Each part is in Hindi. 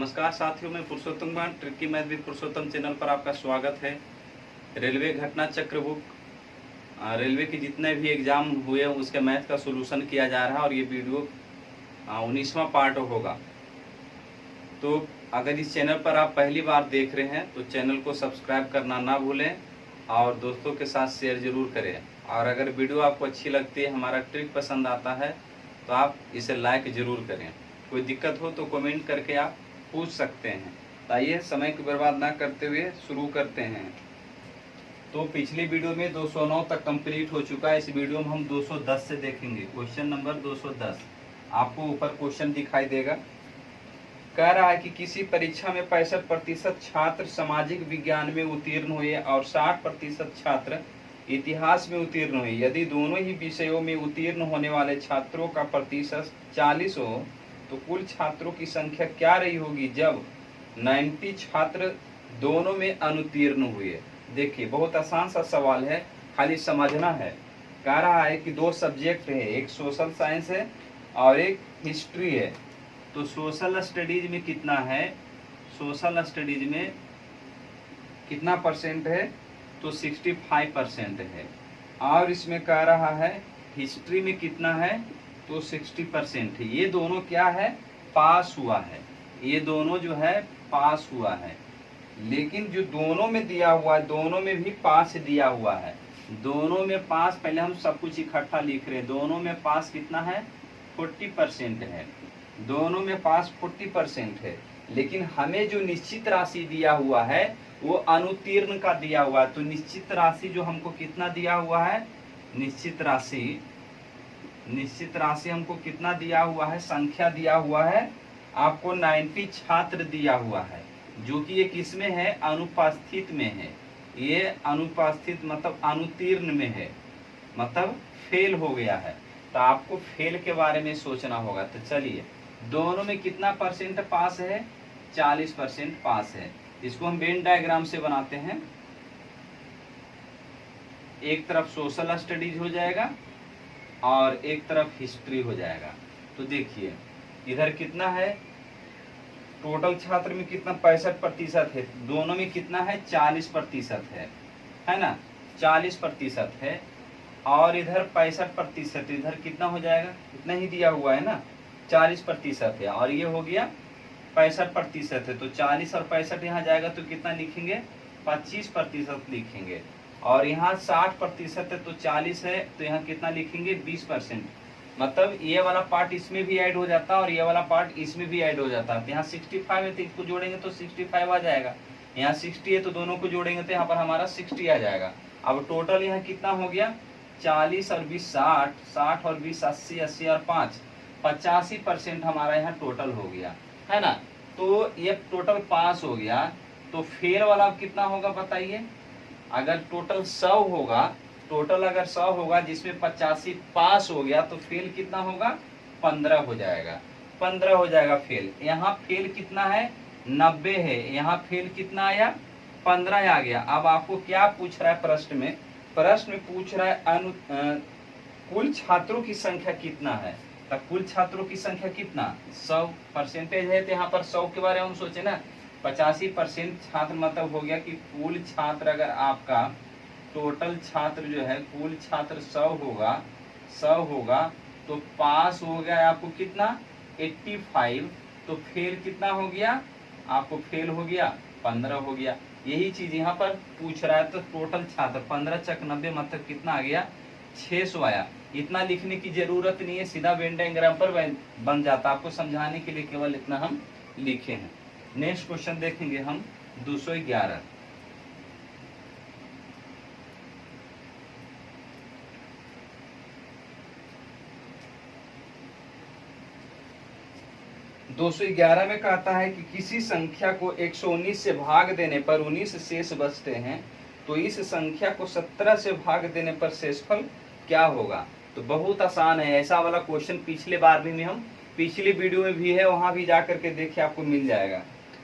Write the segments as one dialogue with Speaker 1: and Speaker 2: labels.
Speaker 1: नमस्कार साथियों, मैं Purushottam Kumar tricky math with Purushottam channel पर आपका स्वागत है। रेलवे घटना चक्र बुक रेलवे के जितने भी एग्जाम हुए उसके मैथ का सोल्यूशन किया जा रहा है और ये वीडियो 19वां पार्ट होगा। तो अगर इस चैनल पर आप पहली बार देख रहे हैं तो चैनल को सब्सक्राइब करना ना भूलें और दोस्तों के साथ शेयर जरूर करें। और अगर वीडियो आपको अच्छी लगती है, हमारा ट्रिक पसंद आता है तो आप इसे लाइक जरूर करें। कोई दिक्कत हो तो कमेंट करके आप पूछ सकते हैं। आइए समय की बर्बाद ना करते हुए शुरू करते हैं। तो पिछली वीडियो में 209 तक कंप्लीट हो चुका है। इस वीडियो में हम 210 से देखेंगे। क्वेश्चन नंबर 210 आपको ऊपर क्वेश्चन दिखाई देगा। कह रहा है कि किसी परीक्षा में 65% छात्र सामाजिक विज्ञान में उत्तीर्ण हुए और 60% छात्र इतिहास में उत्तीर्ण हुए। यदि दोनों ही विषयों में उत्तीर्ण होने वाले छात्रों का प्रतिशत 40 हो तो कुल छात्रों की संख्या क्या रही होगी जब 90 छात्र दोनों में अनुत्तीर्ण हुए। देखिए बहुत आसान सा सवाल है, खाली समझना है। कह रहा है कि दो सब्जेक्ट है, एक सोशल साइंस है और एक हिस्ट्री है। तो सोशल स्टडीज में कितना है, सोशल स्टडीज में कितना परसेंट है तो 65% है। और इसमें कह रहा है हिस्ट्री में कितना है तो 60% है। ये दोनों क्या है, पास हुआ है। ये दोनों जो है पास हुआ है। लेकिन जो दोनों में दिया हुआ है, दोनों में भी पास दिया हुआ है। दोनों में पास, पहले हम सब कुछ इकट्ठा लिख रहे हैं। दोनों में पास कितना है, 40% है। दोनों में पास 40% है। लेकिन हमें जो निश्चित राशि दिया हुआ है वो अनुत्तीर्ण का दिया हुआ है। तो निश्चित राशि जो हमको कितना दिया हुआ है, निश्चित राशि हमको कितना दिया हुआ है, संख्या दिया हुआ है आपको 90 छात्र दिया हुआ है, जो कि ये किसमें है, अनुपस्थित में है। ये अनुपस्थित मतलब अनुत्तीर्ण में है, मतलब फेल हो गया है। तो आपको फेल के बारे में सोचना होगा। तो चलिए, दोनों में कितना परसेंट पास है, 40% पास है। इसको हम वेन डायग्राम से बनाते हैं। एक तरफ सोशल स्टडीज हो जाएगा और एक तरफ हिस्ट्री हो जाएगा। तो देखिए इधर कितना है, टोटल छात्र में कितना 65% है, दोनों में कितना है 40% है ना, 40% है। और इधर 65%, इधर कितना हो जाएगा, इतना ही दिया हुआ है ना, 40% है। और ये हो गया 65% है। तो 40 और 65 यहाँ जाएगा तो कितना लिखेंगे, 25% लिखेंगे। और यहाँ 60% है तो 40 है तो यहाँ कितना लिखेंगे, 20%। मतलब ये वाला पार्ट इसमें भी ऐड हो जाता है और ये वाला पार्ट इसमें भी ऐड हो जाता है। तो यहाँ 65 है तो इसको जोड़ेंगे तो 65 आ जाएगा। यहाँ 60 है तो दोनों को जोड़ेंगे तो यहाँ पर हमारा 60 आ जाएगा। अब टोटल यहाँ कितना हो गया, 40 और 20 60, 60 और 20 80, 80 और 5 85% हमारा यहाँ टोटल हो गया है ना। तो ये टोटल पास हो गया। तो फेल वाला कितना होगा बताइए। अगर टोटल 100 होगा, टोटल अगर 100 होगा जिसमें 85 पास हो गया तो फेल कितना होगा, 15 हो जाएगा। 15 हो जाएगा फेल। यहाँ फेल कितना है, 90 है। यहाँ फेल कितना आया, 15 आ गया। अब आपको क्या पूछ रहा है प्रश्न में, प्रश्न में पूछ रहा है कुल छात्रों की संख्या कितना है। तो कुल छात्रों की संख्या कितना, 100% है। तो यहाँ पर 100 के बारे में हम सोचे ना, 85% छात्र मतलब हो गया कि कुल छात्र, अगर आपका टोटल छात्र जो है कुल छात्र 100 होगा तो पास हो गया आपको कितना, 85। तो फेल कितना हो गया, आपको फेल हो गया 15 हो गया। यही चीज यहाँ पर पूछ रहा है। तो टोटल छात्र 15 चक 90 मतलब कितना आ गया, 600 आया। इतना लिखने की जरूरत नहीं है, सीधा वेन डायग्राम पर बन जाता। आपको समझाने के लिए केवल इतना हम लिखे हैं। नेक्स्ट क्वेश्चन देखेंगे हम 211। में कहता है कि किसी संख्या को 119 से भाग देने पर 19 शेष बचते हैं, तो इस संख्या को 17 से भाग देने पर शेषफल क्या होगा। तो बहुत आसान है। ऐसा वाला क्वेश्चन पिछले बार भी हम पिछली वीडियो में भी है, वहां भी जाकर के देखिए आपको मिल जाएगा।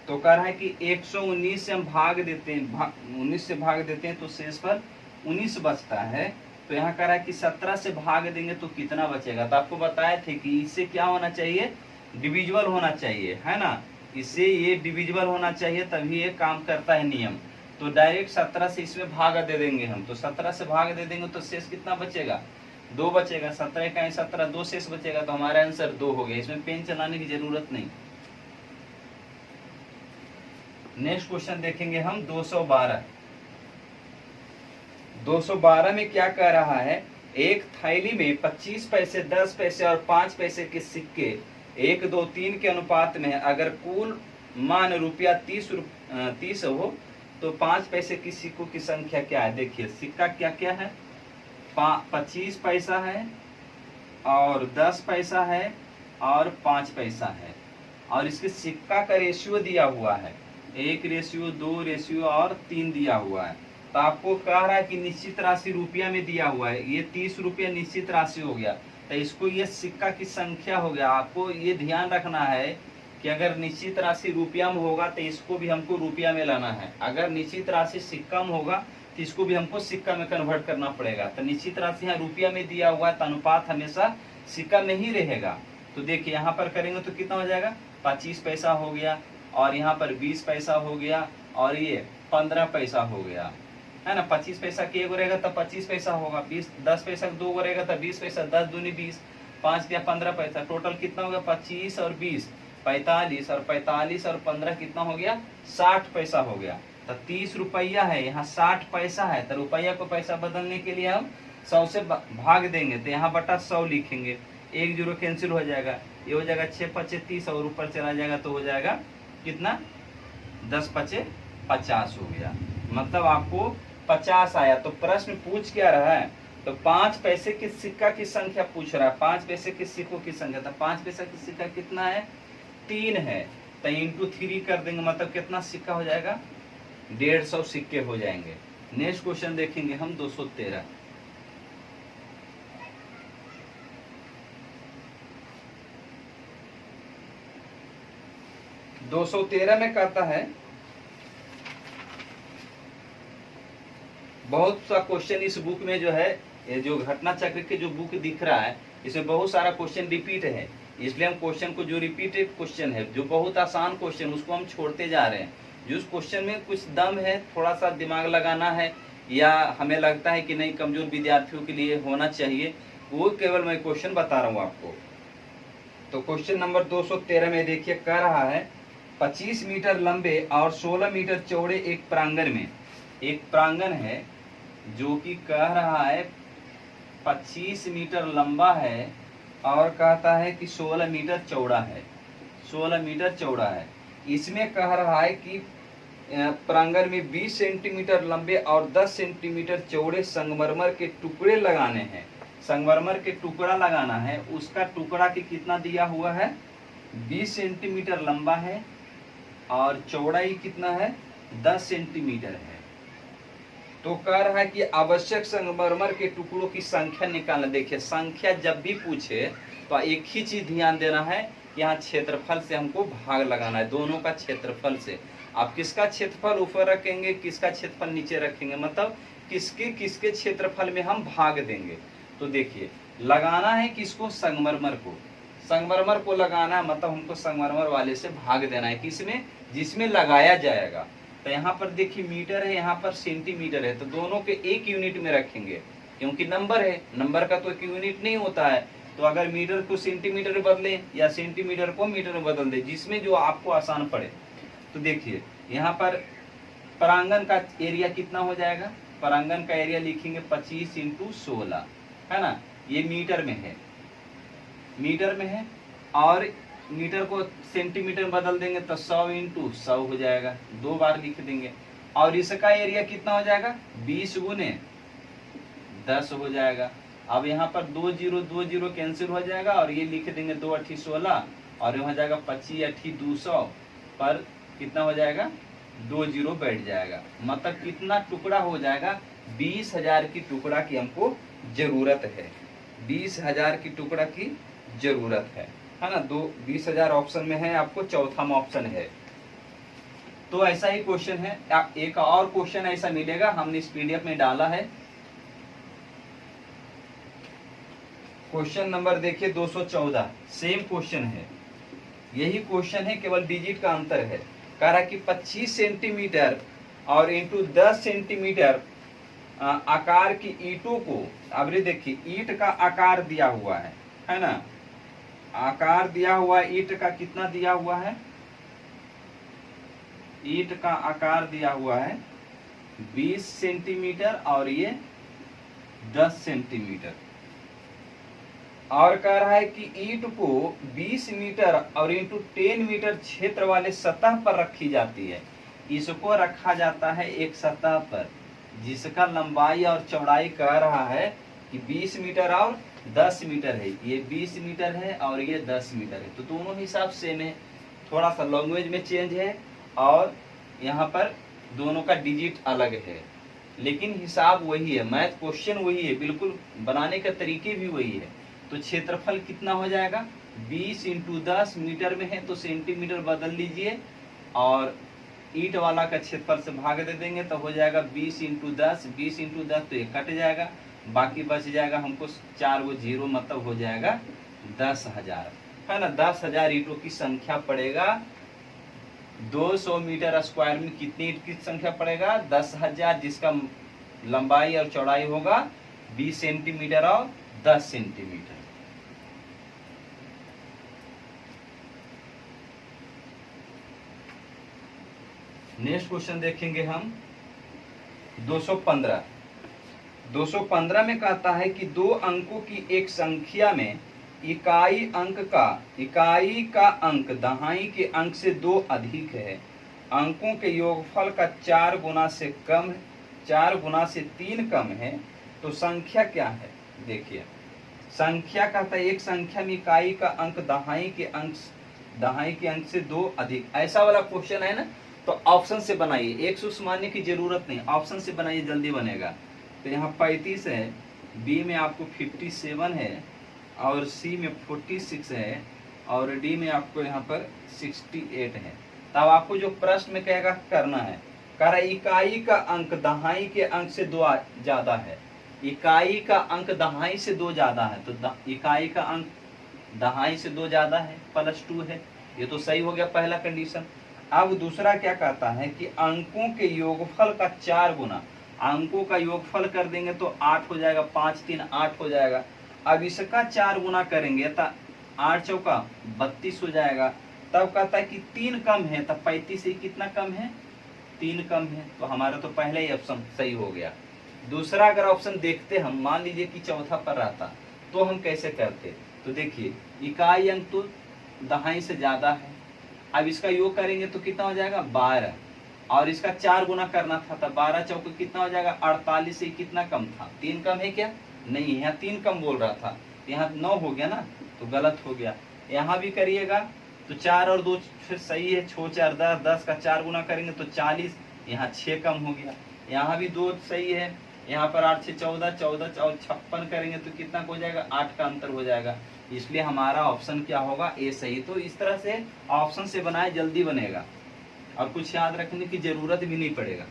Speaker 1: तो कह रहा है कि 119 से हम भाग देते हैं, 19 से भाग देते हैं तो शेषफल 19 बचता है। तो यहाँ कह रहा है कि 17 से भाग देंगे तो कितना बचेगा। तो आपको बताए थे कि इससे क्या होना चाहिए, डिविजिबल होना चाहिए, है ना। इससे ये डिविजिबल होना चाहिए, तभी ये काम करता है नियम। तो डायरेक्ट 17 से इसमें भाग दे देंगे हम, तो 17 से भाग दे देंगे तो शेष कितना बचेगा, 2 बचेगा। 17 का 17, 2 शेष बचेगा, तो हमारा आंसर 2 हो गया। इसमें पेन चलाने की जरूरत नहीं। नेक्स्ट क्वेश्चन देखेंगे हम 212। 212 में क्या कह रहा है, एक थैली में 25 पैसे, 10 पैसे और 5 पैसे के सिक्के 1, 2, 3 के अनुपात में है। अगर कुल मान रुपया 30 हो तो 5 पैसे की सिक्कों की संख्या क्या है। देखिए सिक्का क्या क्या है, 25 पैसा है और 10 पैसा है और 5 पैसा है, और इसके सिक्का का रेशियो दिया हुआ है, 1 रेशियो 2 रेशियो और 3 दिया हुआ है। तो आपको कह रहा है कि निश्चित राशि रुपया में दिया हुआ है, ये 30 रुपया निश्चित राशि हो गया, तो इसको ये सिक्का की संख्या हो गया। आपको ये ध्यान रखना है कि अगर निश्चित राशि रुपया में होगा तो इसको भी हमको रुपया में लाना है, अगर निश्चित राशि सिक्का में होगा तो इसको भी हमको सिक्का में कन्वर्ट करना पड़ेगा। तो निश्चित राशि यहाँ रुपया में दिया हुआ है तो अनुपात हमेशा सिक्का में ही रहेगा। तो देखिए यहाँ पर करेंगे तो कितना हो जाएगा, 25 पैसा हो गया, और यहाँ पर 20 पैसा हो गया, और ये 15 पैसा हो गया, है ना। 25 पैसा के 1 रहेगा तब 25 पैसा होगा, 10 पैसा 2 रहेगा तब 20 पैसा, 10 दूनी 20, 5 या 15 पैसा, टोटल कितना हो गया 25 और 20 45, और 45 और 15 कितना हो गया 60 पैसा हो गया। तो 30 रुपया है, यहाँ 60 पैसा है, तो रुपया को पैसा बदलने के लिए हम 100 से भाग देंगे, तो यहाँ बटा 100 लिखेंगे, 1 जीरो कैंसिल हो जाएगा, ये हो जाएगा 6 पचे 30 और ऊपर चला जाएगा तो हो जाएगा कितना 10 पचे 50 हो गया, मतलब आपको 50 आया। तो प्रश्न पूछ क्या रहा है, तो 5 पैसे के सिक्का की संख्या पूछ रहा है, 5 पैसे के सिक्कों की संख्या। तो 5 पैसे की सिक्का कितना है 3 है, तो इंटू 3 कर देंगे, मतलब कितना सिक्का हो जाएगा 150 सिक्के हो जाएंगे। नेक्स्ट क्वेश्चन देखेंगे हम 213। में कहता है, बहुत सा क्वेश्चन इस बुक में जो है, ये जो घटना चक्र के जो बुक दिख रहा है इसमें बहुत सारा क्वेश्चन रिपीट है, इसलिए हम क्वेश्चन को जो रिपीटेड क्वेश्चन है, जो बहुत आसान क्वेश्चन, उसको हम छोड़ते जा रहे हैं। जिस क्वेश्चन में कुछ दम है, थोड़ा सा दिमाग लगाना है, या हमें लगता है कि नहीं कमजोर विद्यार्थियों के लिए होना चाहिए, वो केवल मैं क्वेश्चन बता रहा हूँ आपको। तो क्वेश्चन नंबर 213 में देखिए कह रहा है, 25 मीटर लंबे और 16 मीटर चौड़े एक प्रांगण में, एक प्रांगण है जो कि कह रहा है 25 मीटर लंबा है और कहता है कि 16 मीटर चौड़ा है, 16 मीटर चौड़ा है। इसमें कह रहा है कि प्रांगण में 20 सेंटीमीटर लंबे और 10 सेंटीमीटर चौड़े संगमरमर के टुकड़े लगाने हैं, संगमरमर के टुकड़ा लगाना है। उसका टुकड़ा की कितना दिया हुआ है 20 सेंटीमीटर लंबा है और चौड़ाई कितना है 10 सेंटीमीटर है। तो कह रहा है कि आवश्यक संगमरमर के टुकड़ों की संख्या निकालना। देखिए संख्या जब भी पूछे तो एक ही चीज ध्यान देना है, यहाँ क्षेत्रफल से हमको भाग लगाना है, दोनों का क्षेत्रफल से। आप किसका क्षेत्रफल ऊपर रखेंगे, किसका क्षेत्रफल नीचे रखेंगे, मतलब किसके किसके क्षेत्रफल में हम भाग देंगे। तो देखिए लगाना है किसको, संगमरमर को, संगमरमर को लगाना है, मतलब हमको संगमरमर वाले से भाग देना है, किसमें, जिसमें लगाया जाएगा। तो यहाँ पर देखिए मीटर है, यहाँ पर सेंटीमीटर है, तो दोनों के एक यूनिट में रखेंगे, क्योंकि नंबर है, नंबर का तो एक यूनिट नहीं होता है। तो अगर मीटर को सेंटीमीटर में बदले या सेंटीमीटर को मीटर में बदल दे, जिसमें जो आपको आसान पड़े। तो देखिए यहाँ पर प्रांगण का एरिया कितना हो जाएगा, प्रांगण का एरिया लिखेंगे 25 × 16, है ना, ये मीटर में है, मीटर में है, और मीटर को सेंटीमीटर में बदल देंगे तो 100 × 100 हो जाएगा, 2 बार लिख देंगे। और इसका एरिया कितना हो जाएगा 20 × 10 हो जाएगा। अब यहाँ पर 2 जीरो कैंसिल हो जाएगा, और ये लिख देंगे 2 × 8 = 16, और यहाँ जाएगा 25 × 8 = 200, पर कितना हो जाएगा 2 जीरो बैठ जाएगा, मतलब कितना टुकड़ा हो जाएगा 20,000 की टुकड़ा की हमको जरूरत है, 20,000 की टुकड़ा की जरूरत है ना। 20,000 ऑप्शन में है, आपको चौथा ऑप्शन है। तो ऐसा ही क्वेश्चन है, एक और क्वेश्चन ऐसा मिलेगा, हमने इस पीडीएफ में डाला है। क्वेश्चन नंबर देखिए 214, सेम क्वेश्चन है, यही क्वेश्चन है, केवल डिजिट का अंतर है। कह रहा कि 25 सेंटीमीटर और इंटू 10 सेंटीमीटर आकार की ईंटों को, अब ये देखिए ईंट का आकार दिया हुआ है ना, आकार दिया हुआ है ईंट का, कितना दिया हुआ है, ईंट का आकार दिया हुआ है 20 सेंटीमीटर और ये 10 सेंटीमीटर। और कह रहा है कि ईंट को 20 मीटर और इंटू 10 मीटर क्षेत्र वाले सतह पर रखी जाती है। इसको रखा जाता है एक सतह पर जिसका लंबाई और चौड़ाई कह रहा है कि 20 मीटर और 10 मीटर है। ये 20 मीटर है और ये 10 मीटर है, तो दोनों हिसाब सेम है, थोड़ा सा लैंग्वेज में चेंज है और यहाँ पर दोनों का डिजिट अलग है, लेकिन हिसाब वही है, मैथ क्वेश्चन वही है, बिल्कुल बनाने का तरीके भी वही है। तो क्षेत्रफल कितना हो जाएगा, 20 इंटू 10 मीटर में है तो सेंटीमीटर बदल लीजिए और ईंट वाला का क्षेत्रफल से भाग दे देंगे तो हो जाएगा 20 इंटू 10, 20 इंटू 10 तो ये कट जाएगा, बाकी बच जाएगा हमको 4 वो जीरो, मतलब हो जाएगा 10,000, है ना। 10,000 ईंटों की संख्या पड़ेगा। 200 मीटर स्क्वायर में कितनी ईंट की संख्या पड़ेगा, 10,000, जिसका लंबाई और चौड़ाई होगा 20 सेंटीमीटर और 10 सेंटीमीटर। नेक्स्ट क्वेश्चन देखेंगे हम 215। 215 में कहता है कि दो अंकों की एक संख्या में इकाई का अंक दहाई के अंक से 2 अधिक है, अंकों के योगफल का 4 गुना से 3 कम है, तो संख्या क्या है। देखिए संख्या कहता है एक संख्या में इकाई का अंक दहाई के अंक से 2 अधिक, ऐसा वाला क्वेश्चन है ना, तो ऑप्शन से बनाइए, एक सूत्र मानने की जरूरत नहीं, ऑप्शन से बनाइए जल्दी बनेगा। तो यहाँ 35 है, बी में आपको 57 है और सी में 46 है और डी में आपको यहाँ पर 68 है। तब आपको जो प्रश्न में कहेगा करना है, कह रहा इकाई का अंक दहाई के अंक से 2 ज्यादा है, इकाई का अंक दहाई से 2 ज्यादा है, तो इकाई का अंक दहाई से 2 ज्यादा है, +2 है, ये तो सही हो गया पहला कंडीशन। अब दूसरा क्या कहता है कि अंकों के योगफल का 4 गुना, अंकों का योगफल कर देंगे तो 8 हो जाएगा, 5 3 8 हो जाएगा। अब इसका 4 गुना करेंगे तो 8 चौका 32 हो जाएगा। तब कहता है कि 3 कम है, तब 35 से कितना कम है, 3 कम है, तो हमारा तो पहले ही ऑप्शन सही हो गया। दूसरा अगर ऑप्शन देखते हम, मान लीजिए कि चौथा पर रहता तो हम कैसे करते, तो देखिए इकाई अंक तो दहाई से ज्यादा है, अब इसका योग करेंगे तो कितना हो जाएगा 12 और इसका 4 गुना करना था, तो 12 चौक कितना हो जाएगा 48 से कितना कम था, 3 कम है क्या, नहीं, यहाँ 3 कम बोल रहा था, यहाँ 9 हो गया ना, तो गलत हो गया। यहाँ भी करिएगा तो 4 और 2 फिर सही है, 6 4 10, 10 का 4 गुना करेंगे तो 40, यहाँ 6 कम हो गया। यहाँ भी 2 सही है, यहाँ पर 8 6 14, 14 और 56 करेंगे तो कितना हो जाएगा, 8 का अंतर हो जाएगा, इसलिए हमारा ऑप्शन क्या होगा, ए सही। तो इस तरह से ऑप्शन से बनाए, जल्दी बनेगा और कुछ याद रखने की जरूरत भी नहीं पड़ेगा।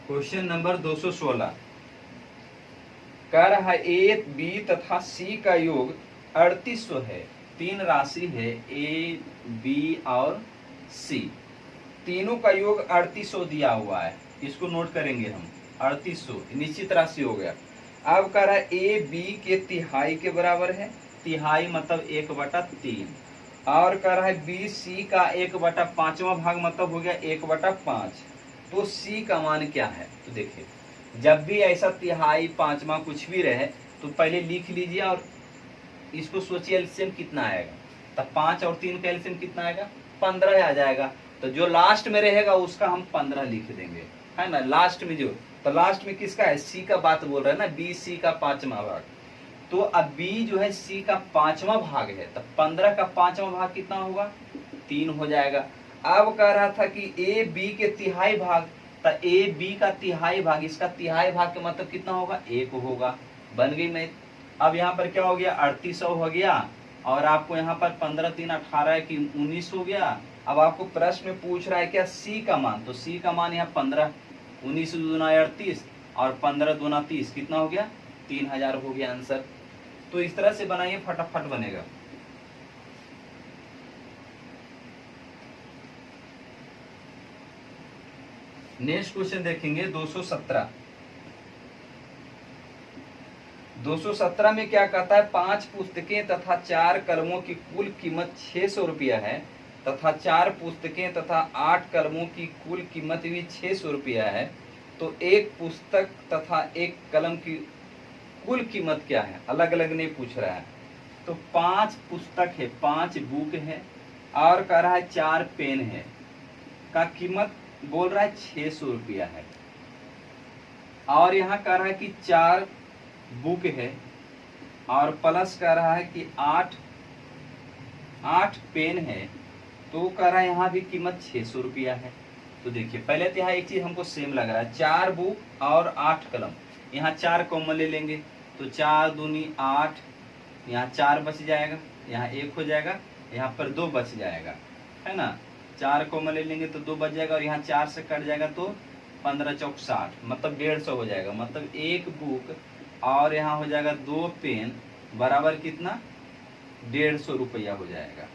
Speaker 1: क्वेश्चन नंबर 216 कह रहा है ए बी तथा सी का योग 3800 है, 3 राशि है ए बी और सी, तीनों का योग 3800 दिया हुआ है, इसको नोट करेंगे हम, 3800 निश्चित राशि हो गया। अब कह रहा है ए बी के तिहाई के बराबर है, तिहाई मतलब 1/3, और कह रहा है बी सी का 1/5वां भाग मतलब हो गया 1/5, तो सी का मान क्या है। तो देखिए जब भी ऐसा तिहाई 5वां कुछ भी रहे तो पहले लिख लीजिए और इसको सोचिए एलसीएम कितना आएगा, तब 5 और 3 का एलसीएम कितना आएगा, 15 आ जाएगा, तो जो लास्ट में रहेगा उसका हम 15 लिख देंगे, है ना, लास्ट में जो, तो लास्ट में किसका है, सी का बात बोल रहा है ना, बी सी का 5वां भाग, तो अब बी जो है सी का 5वां भाग है, तब 15 का 5वां भाग कितना होगा, 3 हो जाएगा। अब कह रहा था कि ए बी के तिहाई भाग, तो ए बी का तिहाई भाग, इसका तिहाई भाग का मतलब कितना होगा, 1 होगा, बन गई मैथ। अब यहाँ पर क्या हो गया, 3800 हो गया और आपको यहाँ पर 15 3 18 की 19 हो गया। अब आपको प्रश्न में पूछ रहा है क्या, सी का मान, तो सी का मान यहाँ 15, 19 दूना 38 और 15 दूना 30, कितना हो गया, 3000 हो गया आंसर। तो इस तरह से बनाइए, फटाफट बनेगा। नेक्स्ट क्वेश्चन देखेंगे 217। 217 में क्या कहता है, 5 पुस्तकें तथा 4 कलमों की कुल कीमत 600 रुपया है तथा 4 पुस्तकें तथा 8 कलमों की कुल कीमत भी 600 रुपया है, तो एक पुस्तक तथा एक कलम की कुल कीमत क्या है? अलग अलग नहीं पूछ रहा है। तो 5 पुस्तक है, 5 बुक है और कह रहा है 4 पेन है, का कीमत बोल रहा है 600 रुपया है, और यहाँ कह रहा है कि 4 बुक है और प्लस कह रहा है कि 8 पेन है, तो कह रहा है यहाँ भी कीमत 600 रुपया है। तो देखिए पहले तो यहाँ एक चीज हमको सेम लग रहा है, 4 बुक और 8 कलम, यहाँ 4 कॉमन ले लेंगे तो 4 दूनी 8, यहाँ 4 बच जाएगा, यहाँ 1 हो जाएगा, यहाँ पर 2 बच जाएगा, है ना। 4 कॉमन ले लेंगे तो 2 बच जाएगा और यहाँ 4 से कट जाएगा तो 15 चौक 60, मतलब 150 हो जाएगा। मतलब एक बुक और यहाँ हो जाएगा 2 पेन बराबर कितना, 150 रुपया हो जाएगा,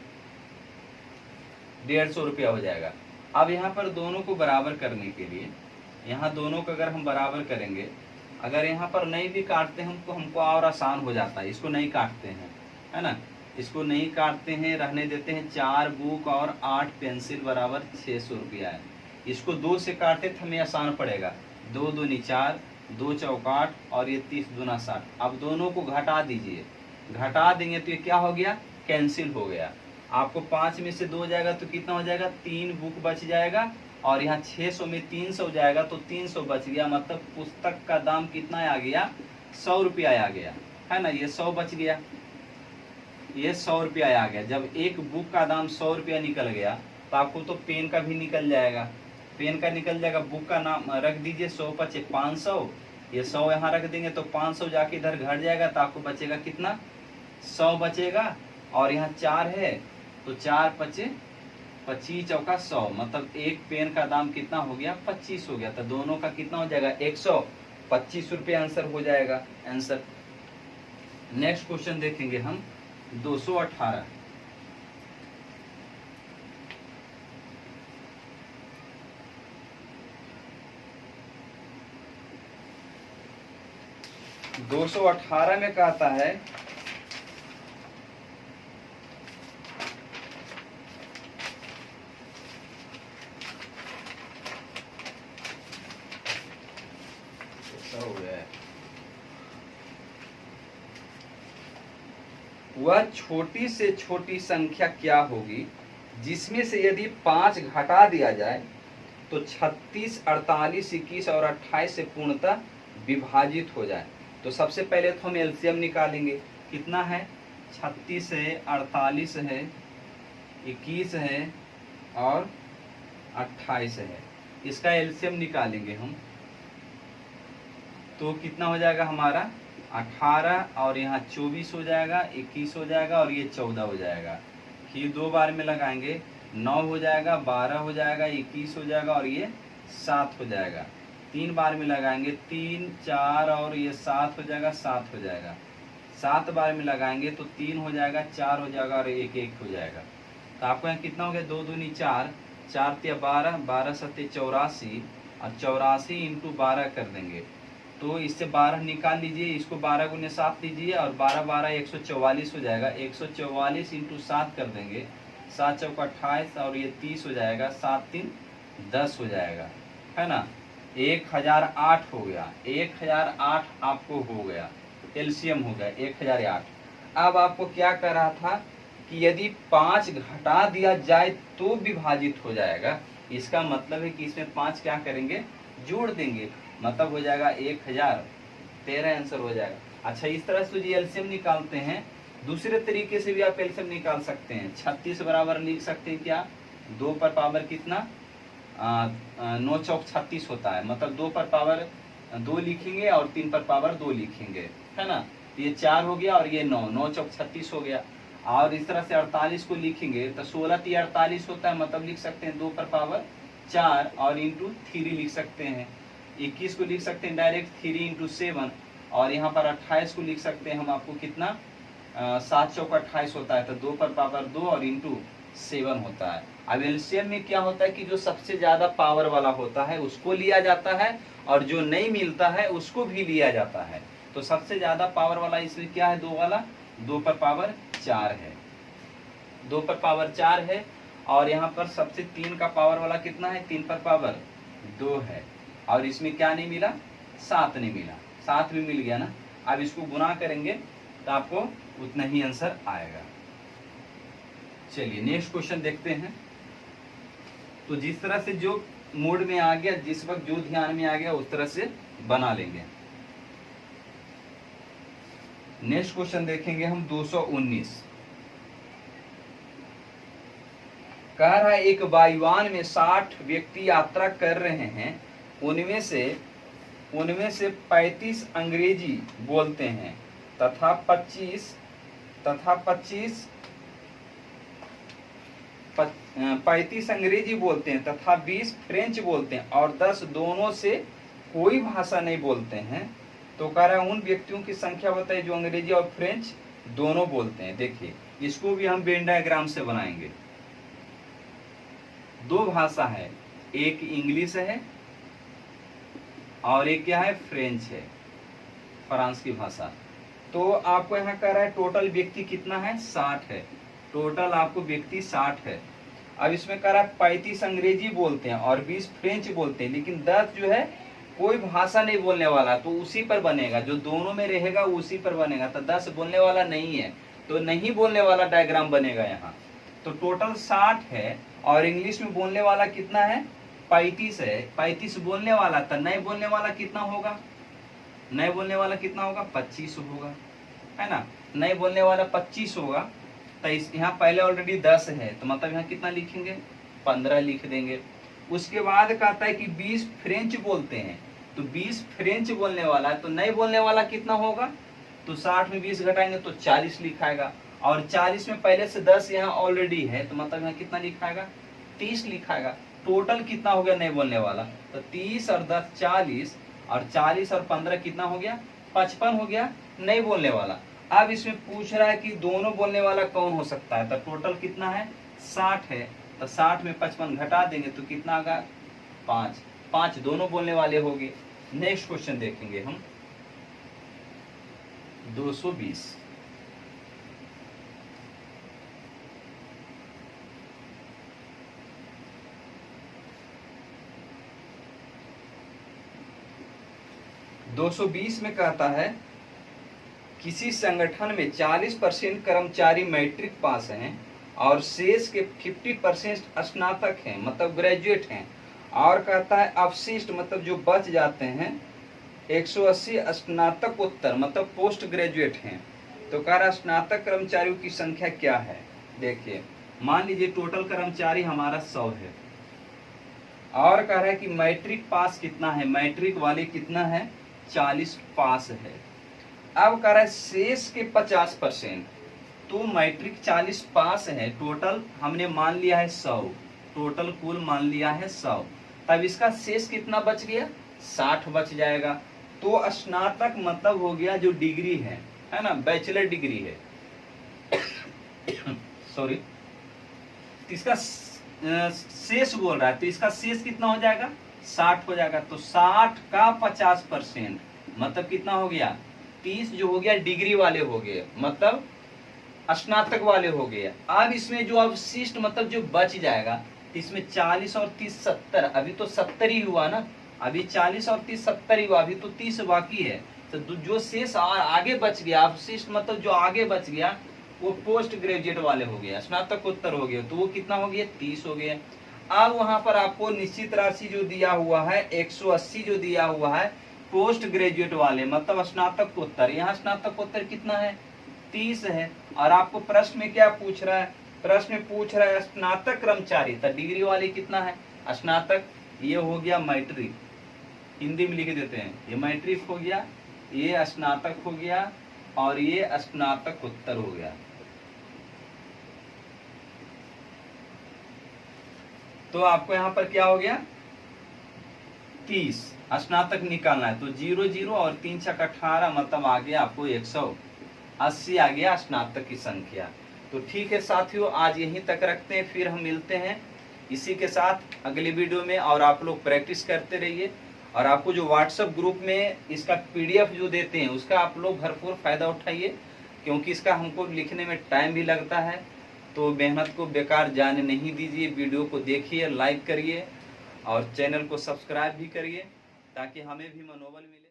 Speaker 1: 150 रुपया हो जाएगा। अब यहाँ पर दोनों को बराबर करने के लिए, यहाँ दोनों को अगर हम बराबर करेंगे, अगर यहाँ पर नहीं भी काटते हैं हमको और आसान हो जाता है। इसको नहीं काटते हैं, है ना, इसको नहीं काटते हैं, रहने देते हैं। 4 बुक और 8 पेंसिल बराबर 600 रुपया है। इसको 2 से काटते तो हमें आसान पड़ेगा, 2 दूनी 4, 2 चौक 8 और ये 30 दूना 60। अब दोनों को घटा दीजिए, घटा देंगे तो ये क्या हो गया, कैंसिल हो गया। आपको 5 में से 2 जाएगा तो कितना हो जाएगा, 3 बुक बच जाएगा और यहाँ 600 में 300 जाएगा तो 300 बच गया। मतलब पुस्तक का दाम कितना आ गया, 100 रुपया आ गया, है ना। ये 100 बच गया, ये 100 रुपया आ गया। जब एक बुक का दाम 100 रुपया निकल गया तो आपको तो पेन का भी निकल जाएगा, पेन का निकल जाएगा। बुक का नाम रख दीजिए 100 पचे 500, ये 100 यहाँ रख देंगे तो 500 जाके इधर घट जाएगा तो आपको बचेगा कितना, 100 बचेगा। और यहाँ 4 है तो 4 पचे 25 चौका 100, मतलब एक पेन का दाम कितना हो गया, 25 हो गया। तो दोनों का कितना हो जाएगा, 125 रुपया आंसर हो जाएगा, आंसर। नेक्स्ट क्वेश्चन देखेंगे हम 218। में कहता है वह छोटी से छोटी संख्या क्या होगी जिसमें से यदि 5 घटा दिया जाए तो 36, 48, 21 और 28 से पूर्णतः विभाजित हो जाए। तो सबसे पहले तो हम एलसीएम निकालेंगे, कितना है, 36 है, 48 है, 21 है और 28 है। इसका एलसीएम निकालेंगे हम तो कितना हो जाएगा हमारा, 18 और यहाँ 24 हो जाएगा, 21 हो जाएगा और ये 14 हो जाएगा। फिर 2 बार में लगाएंगे, 9 हो जाएगा, 12 हो जाएगा, 21 हो जाएगा और ये 7 हो जाएगा। 3 बार में लगाएंगे, 3, 4 और ये 7 हो जाएगा, 7 हो जाएगा। 7 बार में लगाएंगे तो 3 हो जाएगा, 4 हो जाएगा और 1, 1 हो जाएगा। तो आपको यहाँ कितना हो गया, 2 दूनी 4, 4 तिया 12, 12 सत्ते 84 और 84 इंटू 12 कर देंगे तो इससे 12 निकाल लीजिए, इसको 12 गुने 7 लीजिए और 12 12 144 हो जाएगा। 144 इंटू 7 कर देंगे, 7 चौका 28 और ये 30 हो जाएगा, 7 3 10 हो जाएगा, है ना। 1008 हो गया, 1008 आपको हो गया, एलसीएम हो गया 1008। अब आपको क्या कर रहा था कि यदि 5 घटा दिया जाए तो विभाजित हो जाएगा। इसका मतलब है कि इसमें 5 क्या करेंगे, जोड़ देंगे, मतलब हो जाएगा 1013 आंसर हो जाएगा। अच्छा, इस तरह से जी एलसीएम निकालते हैं। दूसरे तरीके से भी आप एलसीएम निकाल सकते हैं। 36 बराबर लिख सकते हैं क्या, 2 पर पावर कितना, 9 चौक 36 होता है, मतलब 2 पर पावर 2 लिखेंगे और 3 पर पावर 2 लिखेंगे, है ना। ये 4 हो गया और ये 9 चौक 36 हो गया। और इस तरह से 48 को लिखेंगे तो 16 3 48 होता है, मतलब लिख सकते हैं 2 पर पावर 4 और इंटू 3 लिख सकते हैं। 21 को लिख सकते हैं डायरेक्ट 3 इंटू 7 और यहाँ पर 28 को लिख सकते हैं हम, आपको कितना, 7 चौक 28 होता है तो 2 पर पावर 2 और इंटू 7 होता है। अब एलसीएम में क्या होता है कि जो सबसे ज्यादा पावर वाला होता है उसको लिया जाता है, और जो नहीं मिलता है उसको भी लिया जाता है। तो सबसे ज्यादा पावर वाला इसमें क्या है, 2 वाला, 2 पर पावर 4 है, 2 पर पावर 4 है। और यहाँ पर सबसे 3 का पावर वाला कितना है, 3 पर पावर 2 है। और इसमें क्या नहीं मिला, 7 नहीं मिला, 7 भी मिल गया ना। अब इसको गुना करेंगे तो आपको उतना ही आंसर आएगा। चलिए नेक्स्ट क्वेश्चन देखते हैं। तो जिस तरह से जो मूड में आ गया, जिस वक्त जो ध्यान में आ गया उस तरह से बना लेंगे। नेक्स्ट क्वेश्चन देखेंगे हम 219। कह रहा है एक वायुयान में 60 व्यक्ति यात्रा कर रहे हैं, उनमें से 35 अंग्रेजी बोलते हैं तथा 35 अंग्रेजी बोलते हैं तथा 20 फ्रेंच बोलते हैं और 10 दोनों से कोई भाषा नहीं बोलते हैं। तो कह रहा है उन व्यक्तियों की संख्या बताइए जो अंग्रेजी और फ्रेंच दोनों बोलते हैं। देखिए इसको भी हम वेन डायग्राम से बनाएंगे। 2 भाषा है, एक इंग्लिश है और एक क्या है, फ्रेंच है, फ्रांस की भाषा। तो आपको यहाँ कह रहा है टोटल व्यक्ति कितना है, 60 है। टोटल आपको व्यक्ति 60 है। अब इसमें कह रहा है 35 अंग्रेजी बोलते हैं और 20 फ्रेंच बोलते हैं, लेकिन 10 जो है कोई भाषा नहीं बोलने वाला, तो उसी पर बनेगा, जो दोनों में रहेगा उसी पर बनेगा। तो 10 बोलने वाला नहीं है, तो नहीं बोलने वाला डायग्राम बनेगा यहाँ। तो टोटल 60 है और इंग्लिश में बोलने वाला कितना है, 35 है। 35 बोलने वाला, तो नहीं बोलने वाला कितना होगा, नहीं बोलने वाला कितना होगा, 25 होगा, है ना। नहीं बोलने वाला 25 होगा। तो यहाँ पहले ऑलरेडी 10 है, तो मतलब यहाँ कितना लिखेंगे, 15 लिख देंगे। उसके बाद कहता है कि 20 फ्रेंच बोलते हैं, तो 20 फ्रेंच बोलने वाला है, तो नहीं बोलने वाला कितना होगा, तो 60 में 20 घटाएंगे तो 40 लिखाएगा। और 40 में पहले से 10 यहाँ ऑलरेडी है, तो मतलब यहाँ कितना लिखाएगा, 30 लिखाएगा। टोटल कितना हो गया नहीं बोलने वाला, तो 30 और 10 40, और 40 और 15 कितना हो गया, 55 हो गया नहीं बोलने वाला। अब इसमें पूछ रहा है कि दोनों बोलने वाला कौन हो सकता है, तो टोटल कितना है, 60 है। तो 60 में 55 घटा देंगे तो कितना आएगा, 5। 5 दोनों बोलने वाले हो गए। नेक्स्ट क्वेश्चन देखेंगे हम 220। में कहता है किसी संगठन में 40% कर्मचारी मैट्रिक पास हैं और शेष के 50% स्नातक हैं, मतलब ग्रेजुएट हैं। और कहता है अवशिष्ट मतलब जो बच जाते हैं 180 स्नातकोत्तर मतलब पोस्ट ग्रेजुएट हैं। तो कह रहा स्नातक कर्मचारियों की संख्या क्या है। देखिए मान लीजिए टोटल कर्मचारी हमारा 100 है और कह रहा है कि मैट्रिक पास कितना है, मैट्रिक वाले कितना है, 40 पास है। अब कह रहा है शेष के 50%, तो मैट्रिक 40 पास है, टोटल हमने मान लिया है 100, टोटल कुल मान लिया है 100। तब इसका शेष कितना बच गया, 60 बच जाएगा। तो स्नातक मतलब हो गया जो डिग्री है ना, बैचलर डिग्री है सॉरी। इसका शेष बोल रहा है, तो इसका शेष कितना हो जाएगा, 60 हो जाएगा। तो 60 का 50% मतलब कितना हो गया, 30 जो हो गया डिग्री वाले हो गए, मतलब स्नातक वाले हो गए। अब इसमें जो अवशिष्ट मतलब जो बच जाएगा, इसमें 40 और 30 70, अभी तो 70 ही हुआ ना, अभी 40 और 30 70 ही हुआ, अभी तो 30 बाकी है। तो जो शेष आगे बच गया, अवशिष्ट मतलब जो आगे बच गया वो पोस्ट ग्रेजुएट वाले हो गया, स्नातकोत्तर हो गया, तो वो कितना हो गया, 30 हो गया। अब वहां पर आपको निश्चित राशि जो दिया हुआ है 180 जो दिया हुआ है पोस्ट ग्रेजुएट वाले मतलब स्नातकोत्तर, यहाँ स्नातकोत्तर कितना है, 30 है। और आपको प्रश्न में क्या पूछ रहा है, प्रश्न में पूछ रहा है स्नातक कर्मचारी, तो डिग्री वाले कितना है, स्नातक, ये हो गया मैट्रिक, हिंदी में लिख देते हैं, ये मैट्रिक हो गया, ये स्नातक हो गया और ये स्नातकोत्तर हो गया। तो आपको यहाँ पर क्या हो गया, 30 स्नातक निकालना है, तो 0 0 और 3 6 18 मतलब आ गया आपको 180 आ गया स्नातक की संख्या। तो ठीक है साथियों, आज यहीं तक रखते हैं, फिर हम मिलते हैं इसी के साथ अगली वीडियो में। और आप लोग प्रैक्टिस करते रहिए, और आपको जो व्हाट्सएप ग्रुप में इसका पीडीएफ जो देते हैं उसका आप लोग भरपूर फायदा उठाइए, क्योंकि इसका हमको लिखने में टाइम भी लगता है। तो मेहनत को बेकार जाने नहीं दीजिए, वीडियो को देखिए, लाइक करिए और चैनल को सब्सक्राइब भी करिए, ताकि हमें भी मनोबल मिले।